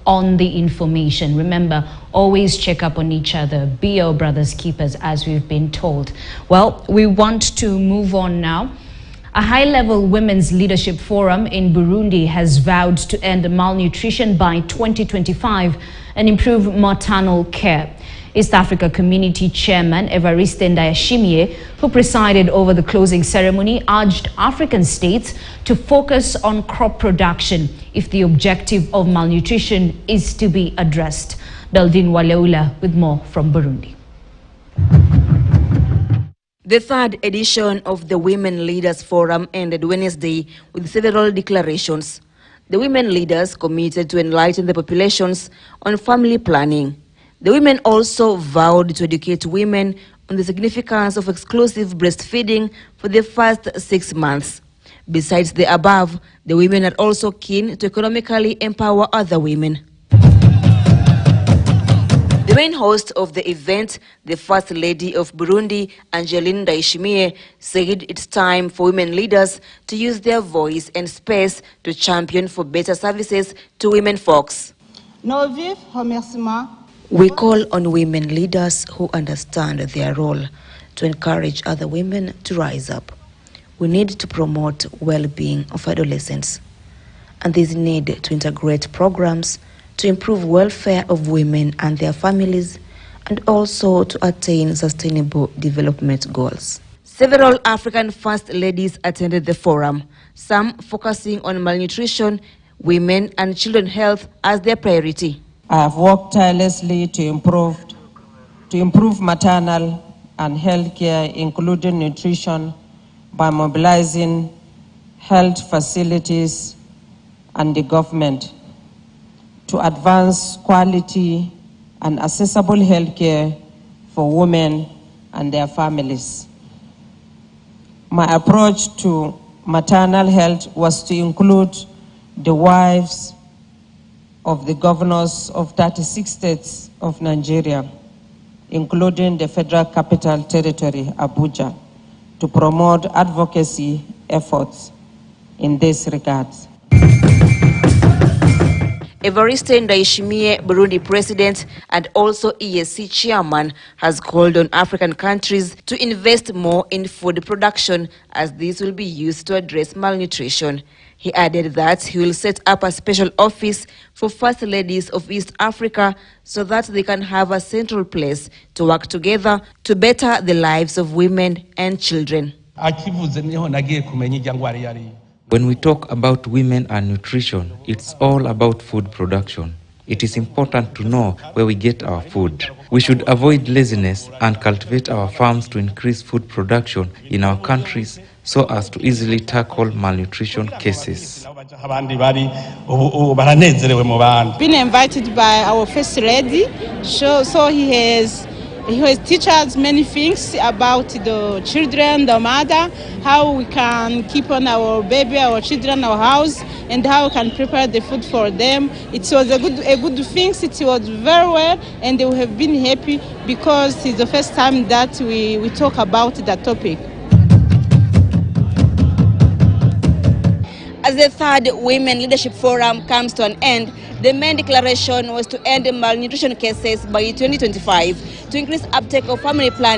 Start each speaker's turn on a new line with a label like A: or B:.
A: on the information. Remember, always check up on each other. Be your brother's keepers, as we've been told. Well, we want to move on now. A high-level women's leadership forum in Burundi has vowed to end malnutrition by 2025 and improve maternal care. East Africa Community Chairman Evariste Ndayishimiye, who presided over the closing ceremony, urged African states to focus on crop production if the objective of malnutrition is to be addressed. Belvin Waleula with more from Burundi.
B: The third edition of the Women Leaders Forum ended Wednesday with several declarations. The women leaders committed to enlighten the populations on family planning. The women also vowed to educate women on the significance of exclusive breastfeeding for the first 6 months. Besides the above, the women are also keen to economically empower other women. The main host of the event, the First Lady of Burundi, Angeline Ndayishimiye, said it's time for women leaders to use their voice and space to champion for better services to women folks. We call on women leaders who understand their role to encourage other women to rise up. We need to promote well-being of adolescents, and there's need to integrate programs to improve welfare of women and their families, and also to attain sustainable development goals. Several African First Ladies attended the forum, some focusing on malnutrition, women and children health as their priority.
C: I have worked tirelessly to improve maternal and health care, including nutrition, by mobilizing health facilities and the government to advance quality and accessible health care for women and their families. My approach to maternal health was to include the wives of the governors of 36 states of Nigeria, including the Federal Capital Territory, Abuja, to promote advocacy efforts in this regard.
B: Evariste Ndayishimiye, Burundi president and also EAC chairman, has called on African countries to invest more in food production, as this will be used to address malnutrition. He added that he will set up a special office for First Ladies of East Africa so that they can have a central place to work together to better the lives of women and children.
D: When we talk about women and nutrition, it's all about food production. It is important to know where we get our food. We should avoid laziness and cultivate our farms to increase food production in our countries so as to easily tackle malnutrition cases.
E: Been invited by our First Lady, so he has teach us many things about the children, the mother, how we can keep on our baby, our children, our house, and how we can prepare the food for them. It was a good thing. It was very well, and they have been happy because it's the first time that we talk about that topic.
B: As the third Women Leadership Forum comes to an end, the main declaration was to end malnutrition cases by 2025, to increase uptake of family planning.